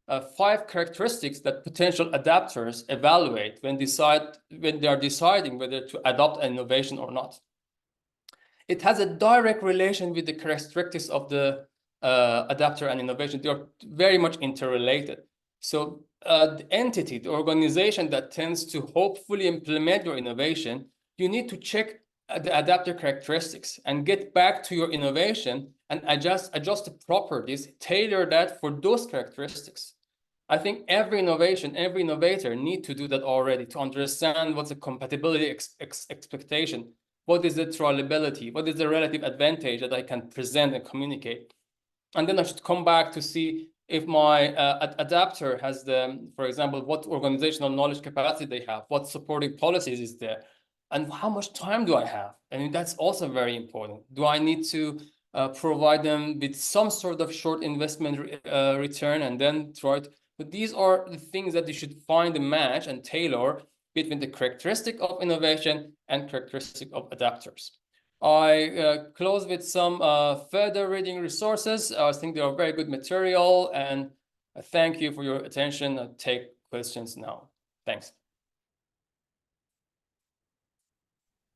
5 characteristics that potential adapters evaluate when they are deciding whether to adopt an innovation or not. It has a direct relation with the characteristics of the adapter and innovation. They are very much interrelated. So the entity, the organization that tends to hopefully implement your innovation, you need to check the adapter characteristics and get back to your innovation and adjust the properties, tailor that for those characteristics. I think every innovation, every innovator need to do that already, to understand what's the compatibility expectation, what is the trialability, what is the relative advantage that I can present and communicate. And then I should come back to see if my adapter has for example, what organizational knowledge capacity they have, what supporting policies is there, and how much time do I have? And that's also very important. Do I need to provide them with some sort of short investment return and then try it? But these are the things that you should find a match and tailor between the characteristic of innovation and characteristic of adapters. I close with some further reading resources. I think they are very good material, and I thank you for your attention. I'll take questions now. Thanks.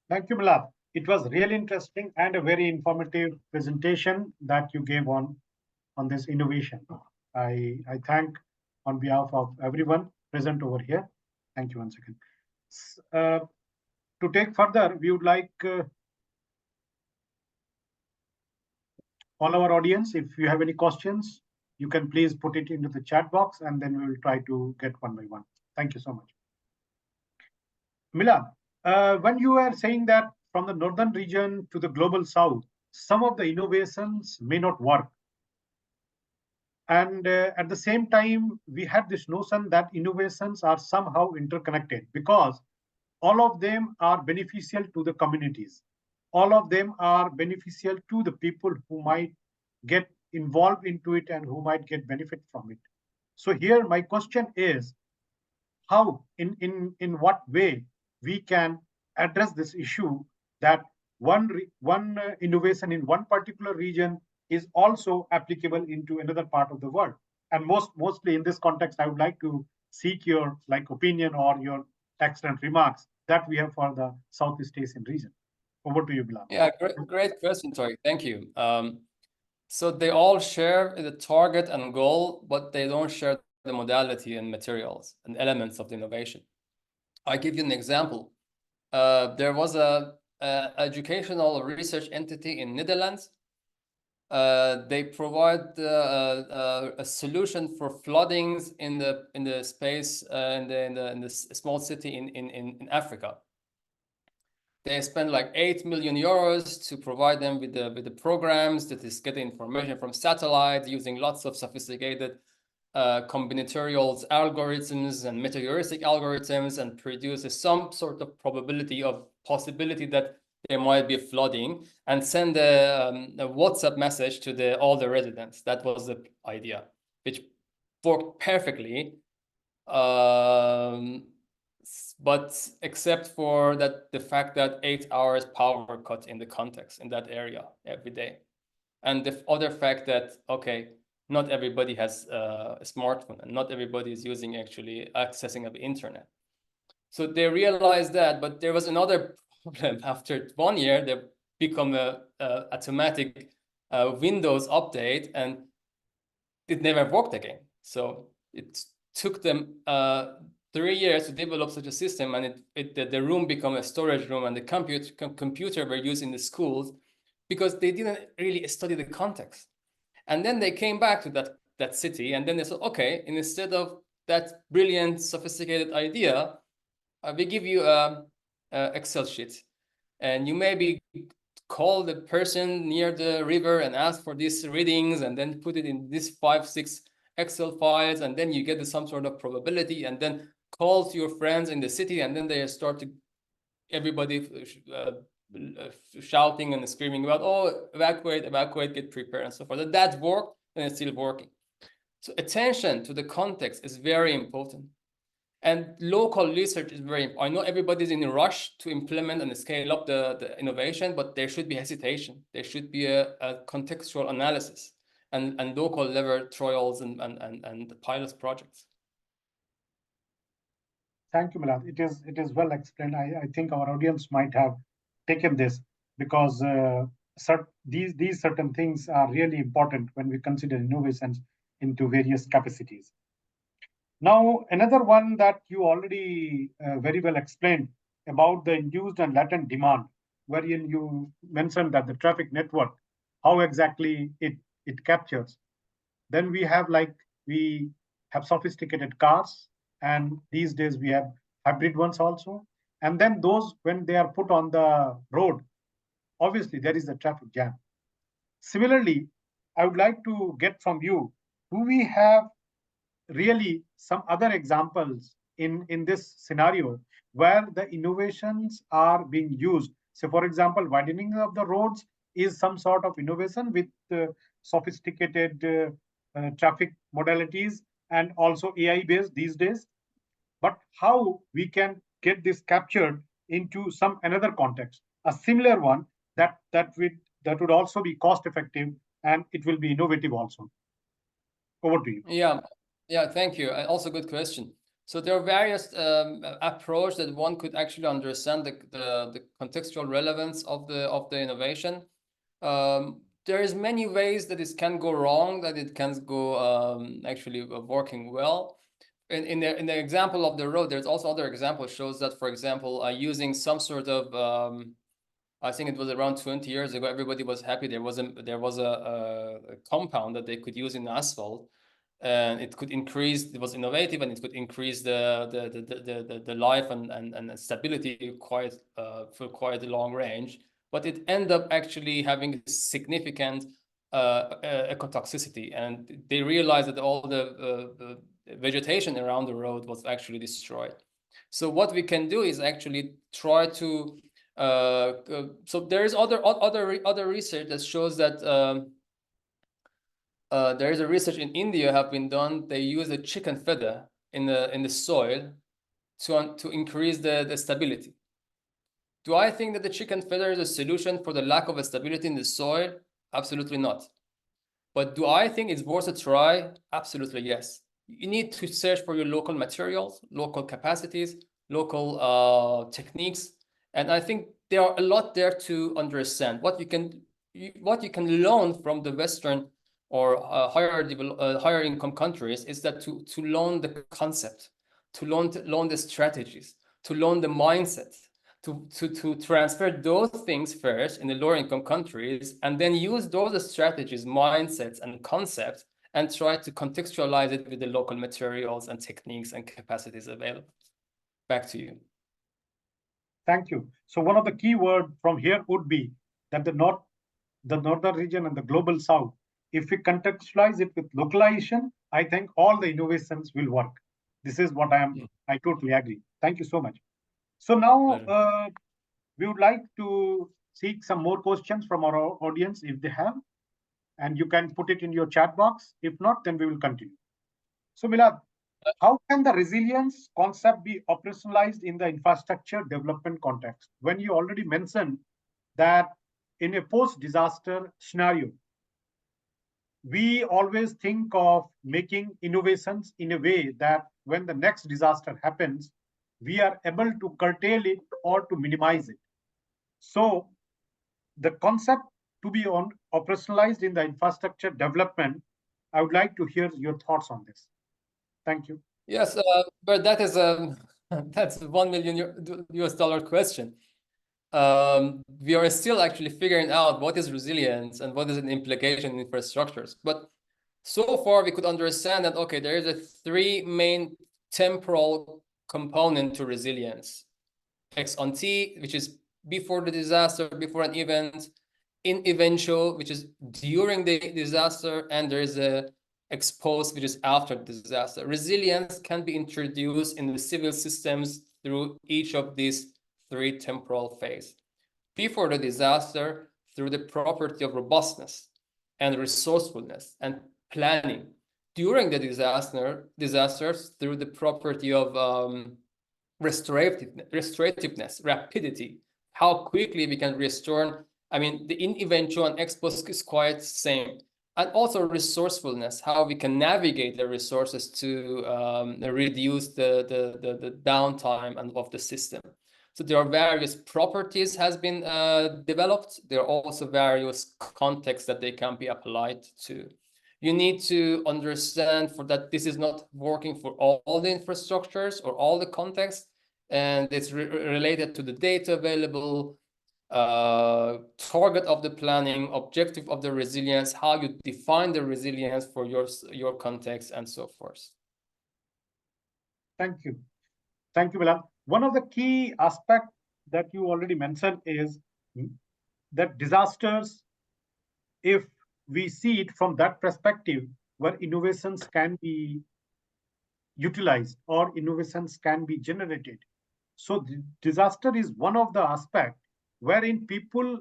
Thank you, Milad. It was really interesting and a very informative presentation that you gave on this innovation. I thank on behalf of everyone present over here. Thank you once again. To take further, we would like all our audience, if you have any questions, you can please put it into the chat box and then we will try to get one by one. Thank you so much. Milad, when you are saying that from the northern region to the global south, some of the innovations may not work. And at the same time, we had this notion that innovations are somehow interconnected because all of them are beneficial to the communities. All of them are beneficial to the people who might get involved into it and who might get benefit from it. So here my question is, how, in what way we can address this issue that one innovation in one particular region is also applicable into another part of the world. And mostly in this context, I would like to seek your opinion or your excellent remarks that we have for the Southeast Asian region. Over to you, Bilal. Yeah, great question, Tori. Thank you. So they all share the target and goal, but they don't share the modality and materials and elements of the innovation. I give you an example. There was a educational research entity in Netherlands. They provide a solution for floodings in the space in the small city in Africa. They spend like 8 million euros to provide them with the programs that is getting information from satellites using lots of sophisticated combinatorial algorithms and meta-heuristic algorithms, and produces some sort of probability of possibility that there might be flooding, and send a WhatsApp message to all the residents. That was the idea, which worked perfectly. But except for that, the fact that 8 hours power cut in the context in that area every day. And the other fact that, okay, not everybody has a smartphone and not everybody is using actually accessing of the internet. So they realized that, but there was another problem. After 1 year, they become a automatic Windows update, and it never worked again. So it took them 3 years to develop such a system, and the room became a storage room, and the computer were used in the schools because they didn't really study the context. And then they came back to that city, and then they said, okay, instead of that brilliant, sophisticated idea, we give you a Excel sheet, and you maybe call the person near the river and ask for these readings, and then put it in these 5-6 Excel files, and then you get some sort of probability, and then call to your friends in the city, and then they start to everybody shouting and screaming about, oh, evacuate, get prepared, and so forth. That worked, and it's still working. So attention to the context is very important. And local research is very important. I know everybody's in a rush to implement and scale up the innovation, but there should be hesitation. There should be a contextual analysis and local level trials and pilot projects. Thank you, Milad. It is well explained. I think our audience might have taken this because these certain things are really important when we consider innovations into various capacities. Now, another one that you already very well explained about the induced and latent demand, wherein you mentioned that the traffic network, how exactly it captures. Then we have sophisticated cars, and these days we have hybrid ones also. And then those, when they are put on the road, obviously there is a traffic jam. Similarly, I would like to get from you, do we have really some other examples in this scenario where the innovations are being used? So for example, widening of the roads is some sort of innovation with sophisticated traffic modalities and also AI based these days. But how we can get this captured into some another context, a similar one that would also be cost effective and it will be innovative also. Over to you. Yeah, thank you. Also good question. So there are various approaches that one could actually understand the contextual relevance of the innovation. There is many ways that it can go wrong, that it can go actually working well. In the example of the road, there's also other example shows that, for example, using some sort of I think it was around 20 years ago, everybody was happy there was a compound that they could use in asphalt, and it could increase. It was innovative, and it could increase the life and stability quite for quite a long range. But it ended up actually having significant ecotoxicity, and they realized that all the vegetation around the road was actually destroyed. So what we can do is actually try to so there is other research that shows that there is a research in India have been done. They use a chicken feather in the soil to increase the stability. Do I think that the chicken feather is a solution for the lack of stability in the soil? Absolutely not. But do I think it's worth a try? Absolutely yes. You need to search for your local materials, local capacities, local techniques, and I think there are a lot there to understand. What you can learn from the Western or higher income countries is that to learn the concept, to learn the strategies, to learn the mindset, to transfer those things first in the lower income countries, and then use those strategies, mindsets, and concepts, and try to contextualize it with the local materials and techniques and capacities available. Back to you. Thank you. So one of the key words from here would be that the northern region and the global south, if we contextualize it with localization, I think all the innovations will work. This is what I totally agree. Thank you so much. So now we would like to seek some more questions from our audience if they have, and you can put it in your chat box. If not, then we will continue. So Milad, how can the resilience concept be operationalized in the infrastructure development context? When you already mentioned that in a post-disaster scenario, we always think of making innovations in a way that when the next disaster happens, we are able to curtail it or to minimize it. So the concept to be operationalized in the infrastructure development, I would like to hear your thoughts on this. Thank you. Yes, but that is that's a $1 million US question. We are still actually figuring out what is resilience and what is an implication in infrastructures. But so far, we could understand that, okay, there is a three main temporal component to resilience. Ex ante, which is before the disaster, before an event, in eventual, which is during the disaster, and there is a ex post, which is after the disaster. Resilience can be introduced in the civil systems through each of these three temporal phases. Before the disaster, through the property of robustness and resourcefulness and planning during the disasters through the property of restorativeness, rapidity, how quickly we can restore. I mean, the in eventual and ex post is quite the same. And also resourcefulness, how we can navigate the resources to reduce the downtime of the system. So there are various properties has been developed. There are also various contexts that they can be applied to. You need to understand for that this is not working for all the infrastructures or all the contexts, and it's related to the data available, target of the planning, objective of the resilience, how you define the resilience for your context, and so forth. Thank you. Thank you, Bilal. One of the key aspects that you already mentioned is that disasters, if we see it from that perspective, where innovations can be utilized or innovations can be generated. So the disaster is one of the aspects wherein people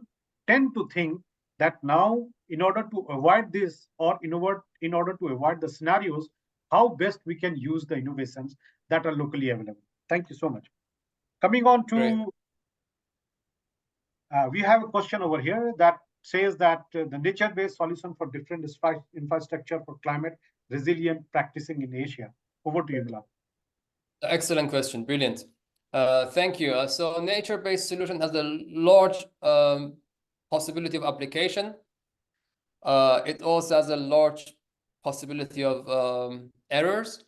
tend to think that now, in order to avoid this or in order to avoid the scenarios, how best we can use the innovations that are locally available. Thank you so much. Coming on to, we have a question over here that says that the nature-based solution for different infrastructure for climate resilient practicing in Asia. Over to you, Bilal. Excellent question. Brilliant. Thank you. So nature-based solution has a large possibility of application. It also has a large possibility of errors.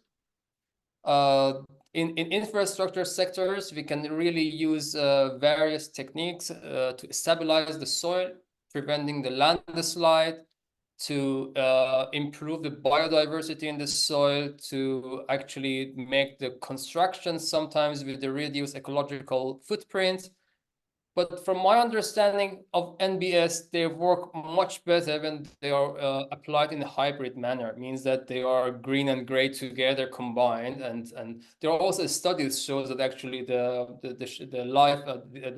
In infrastructure sectors, we can really use various techniques to stabilize the soil, preventing the landslide, to improve the biodiversity in the soil, to actually make the construction sometimes with the reduced ecological footprint. But from my understanding of NBS, they work much better when they are applied in a hybrid manner. It means that they are green and gray together combined, and there are also studies shows that actually the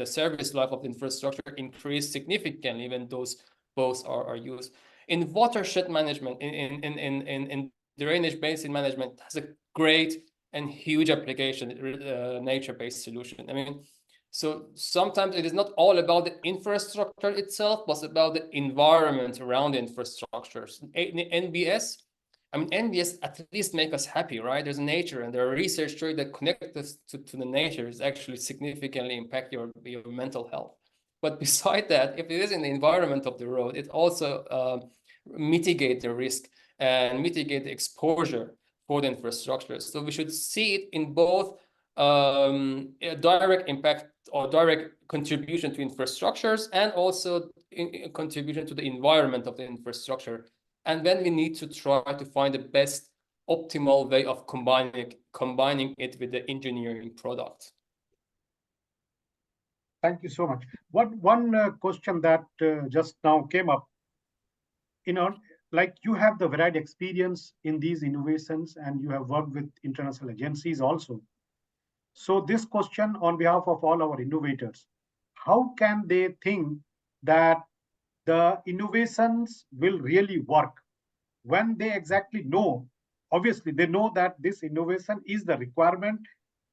service life of the infrastructure increased significantly when those both are used. In watershed management, in drainage basin management, has a great and huge application, nature-based solution. I mean, so sometimes it is not all about the infrastructure itself, but about the environment around the infrastructures. NBS, I mean, NBS at least make us happy, right? There's nature, and there are research showing that connect us to the nature is actually significantly impact your mental health. But beside that, if it is in the environment of the road, it also mitigate the risk and mitigate the exposure for the infrastructure. So we should see it in both a direct impact or direct contribution to infrastructures and also in contribution to the environment of the infrastructure. And then we need to try to find the best optimal way of combining it with the engineering product. Thank you so much. One question that just now came up, like you have the varied experience in these innovations and you have worked with international agencies also. So this question on behalf of all our innovators, how can they think that the innovations will really work when they exactly know, obviously they know that this innovation is the requirement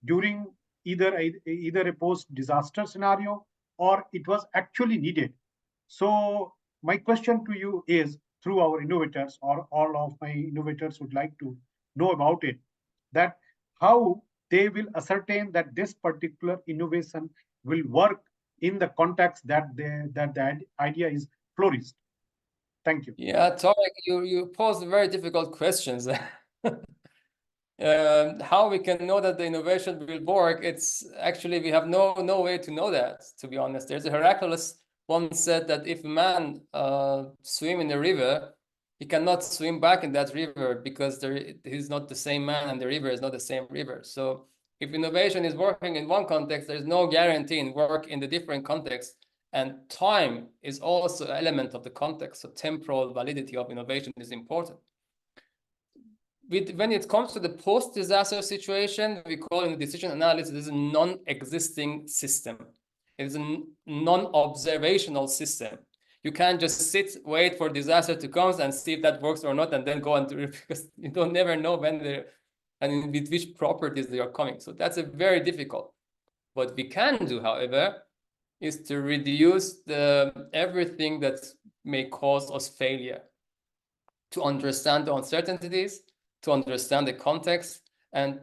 during either a post-disaster scenario or it was actually needed. So my question to you is, through our innovators, or all of my innovators would like to know about it, that how they will ascertain that this particular innovation will work in the context that the idea is flourished. Thank you. Yeah, Tarek, you posed very difficult questions. How we can know that the innovation will work? It's actually, we have no way to know that, to be honest. There's a Heraclitus once said that if a man swim in a river, he cannot swim back in that river because he's not the same man and the river is not the same river. So if innovation is working in one context, there's no guarantee in work in the different contexts. And time is also an element of the context. So temporal validity of innovation is important. When it comes to the post-disaster situation, we call in the decision analysis, this is a non-existing system. It is a non-observational system. You can't just sit, wait for disaster to come and see if that works or not, and then go and do it, because you don't never know when they're and with which properties they are coming. So that's a very difficult. What we can do, however, is to reduce everything that may cause us failure, to understand the uncertainties, to understand the context, and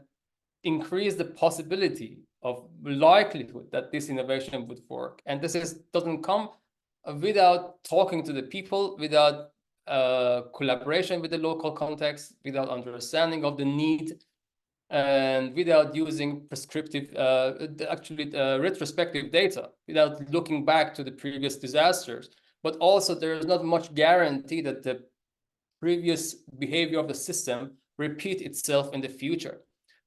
increase the possibility of likelihood that this innovation would work. And this doesn't come without talking to the people, without collaboration with the local context, without understanding of the need, and without using prescriptive, retrospective data, without looking back to the previous disasters. But also, there is not much guarantee that the previous behavior of the system repeat itself in the future.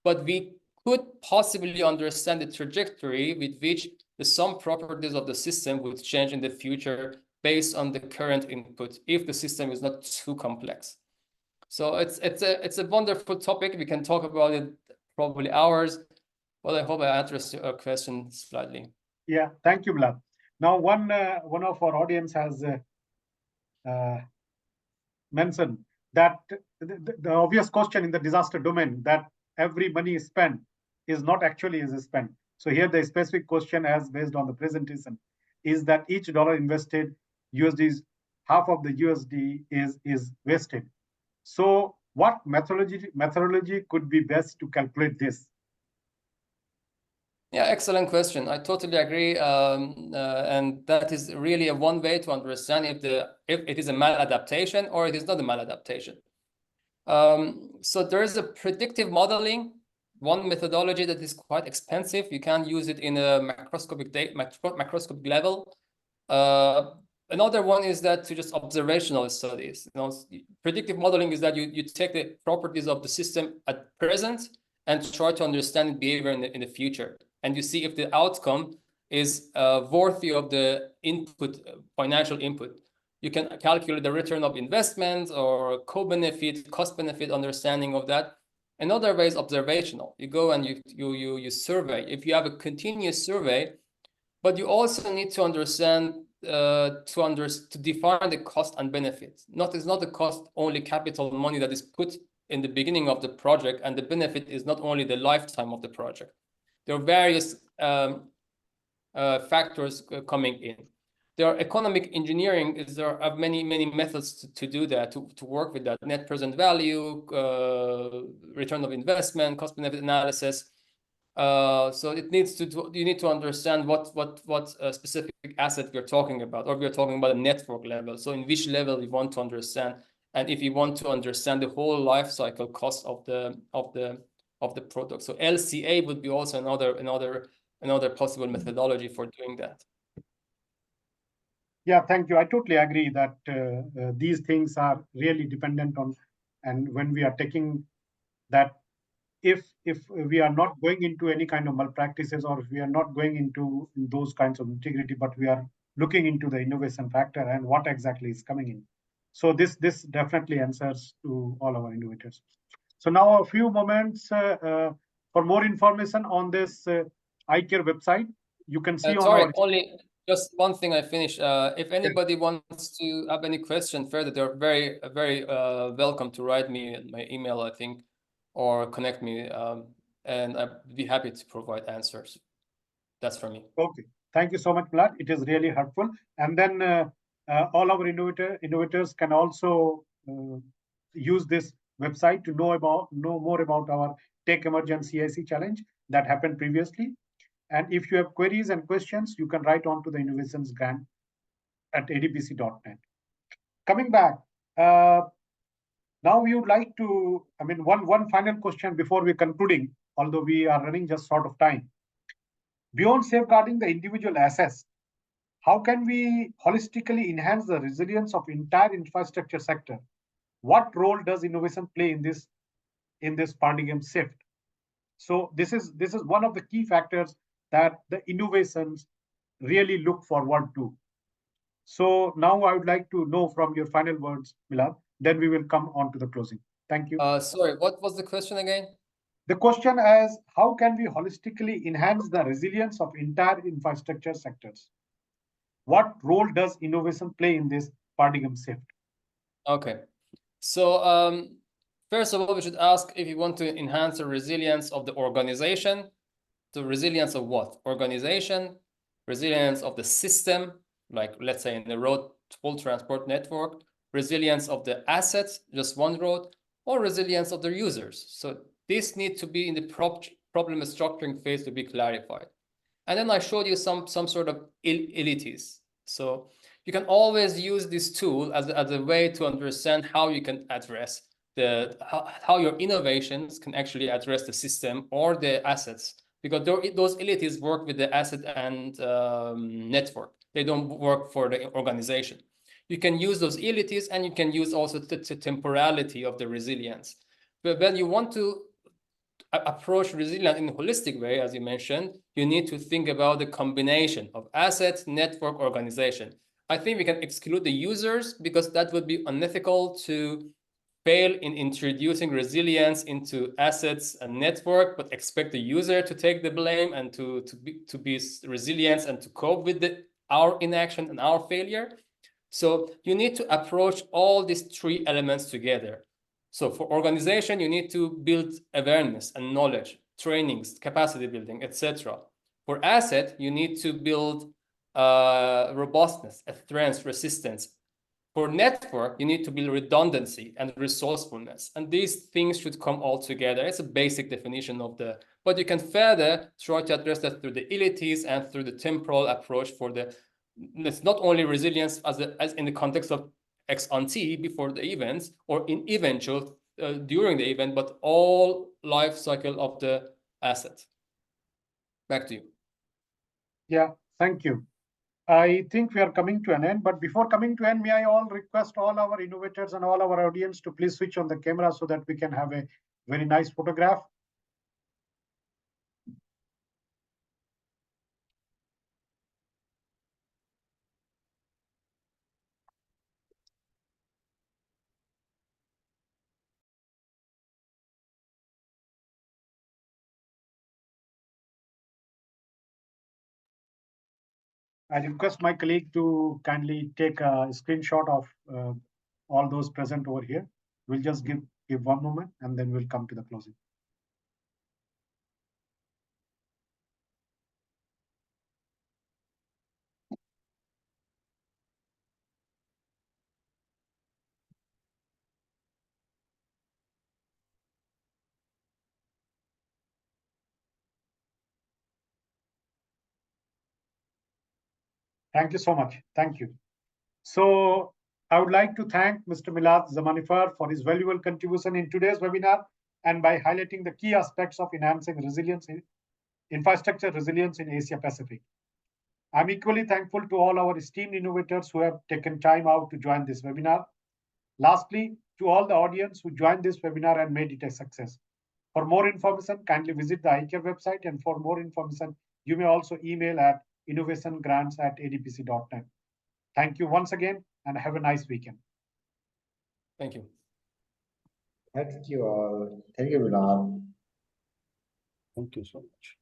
But we could possibly understand the trajectory with which some properties of the system would change in the future based on the current input, if the system is not too complex. So it's a wonderful topic. We can talk about it probably hours, but I hope I addressed your question slightly. Yeah, thank you, Vlad. Now, one of our audience has mentioned that the obvious question in the disaster domain, that every money is spent is not actually is spent. So here the specific question, as based on the presentation, is that each dollar invested, USD's half of the USD is wasted. So what methodology could be best to calculate this? Yeah, excellent question. I totally agree, and that is really a one way to understand if it is a maladaptation or it is not a maladaptation. So there is a predictive modeling, one methodology that is quite expensive. You can use it in a macroscopic level. Another one is that to just observational studies. Predictive modeling is that you take the properties of the system at present and try to understand behavior in the future, and you see if the outcome is worthy of the input, financial input. You can calculate the return of investment or co-benefit, cost-benefit understanding of that. Another way is observational. You go and you survey. If you have a continuous survey, but you also need to understand to define the cost and benefits. It's not the cost only capital money that is put in the beginning of the project, and the benefit is not only the lifetime of the project. There are various factors coming in. There are economic engineering. There are many methods to do that, to work with that. Net present value, return of investment, cost benefit analysis. So you need to understand what specific asset we're talking about, or we're talking about a network level. So in which level you want to understand, and if you want to understand the whole life cycle cost of the product. So LCA would be also another possible methodology for doing that. Yeah, thank you. I totally agree that these things are really dependent on, and when we are taking that, if we are not going into any kind of malpractices, or if we are not going into those kinds of integrity, but we are looking into the innovation factor and what exactly is coming in. So this definitely answers to all our innovators. So now a few moments for more information on this iCARE website. You can see on our... Only just one thing I finish. If anybody wants to have any question further, they're very welcome to write me at my email, I think, or connect me, and I'd be happy to provide answers. That's for me. Okay, thank you so much, Vlad. It is really helpful. And then all our innovators can also use this website to know more about our Tech Emergency CIC challenge that happened previously. And if you have queries and questions, you can write on to the innovations grant at adpc.net. Coming back, now we would like to, one final question before we're concluding, although we are running just short of time. Beyond safeguarding the individual assets, how can we holistically enhance the resilience of entire infrastructure sector? What role does innovation play in this paradigm shift? So this is one of the key factors that the innovations really look forward to. So now I would like to know from your final words, Milad, then we will come on to the closing. Thank you. Sorry, what was the question again? The question is, how can we holistically enhance the resilience of entire infrastructure sectors? what role does innovation play in this paradigm shift? Okay, so first of all, we should ask if you want to enhance the resilience of the organization. The resilience of what? Organization, resilience of the system, like let's say in the road full transport network, resilience of the assets, just one road, or resilience of the users. So this needs to be in the problem structuring phase to be clarified. And then I showed you some sort of entities. So you can always use this tool as a way to understand how you can address how your innovations can actually address the system or the assets, because those entities work with the asset and network. They don't work for the organization. You can use those entities, and you can use also the temporality of the resilience. But when you want to approach resilience in a holistic way, as you mentioned, you need to think about the combination of assets, network, organization. I think we can exclude the users because that would be unethical to fail in introducing resilience into assets and network, but expect the user to take the blame and to be resilient and to cope with our inaction and our failure. So you need to approach all these three elements together. So for organization, you need to build awareness and knowledge, trainings, capacity building, etc. For asset, you need to build robustness, strength, resistance. For network, you need to build redundancy and resourcefulness. And these things should come all together. It's a basic definition of but you can further try to address that through the entities and through the temporal approach for it's not only resilience as in the context of ex ante before the events or in eventual during the event, but all life cycle of the asset. Back to you. Yeah, thank you. I think we are coming to an end, but before coming to end, may I request all our innovators and all our audience to please switch on the camera so that we can have a very nice photograph. I request my colleague to kindly take a screenshot of all those present over here. We'll just give one moment and then we'll come to the closing. Thank you so much. Thank you. So I would like to thank Mr. Milad Zamanifar for his valuable contribution in today's webinar and by highlighting the key aspects of enhancing resilience in infrastructure resilience in Asia Pacific. I'm equally thankful to all our esteemed innovators who have taken time out to join this webinar. Lastly, to all the audience who joined this webinar and made it a success. For more information, kindly visit the iCARE website, and for more information, you may also email at innovationgrants@adpc.net. Thank you once again and have a nice weekend. Thank you. Thank you all. Thank you, Bilal. Thank you so much.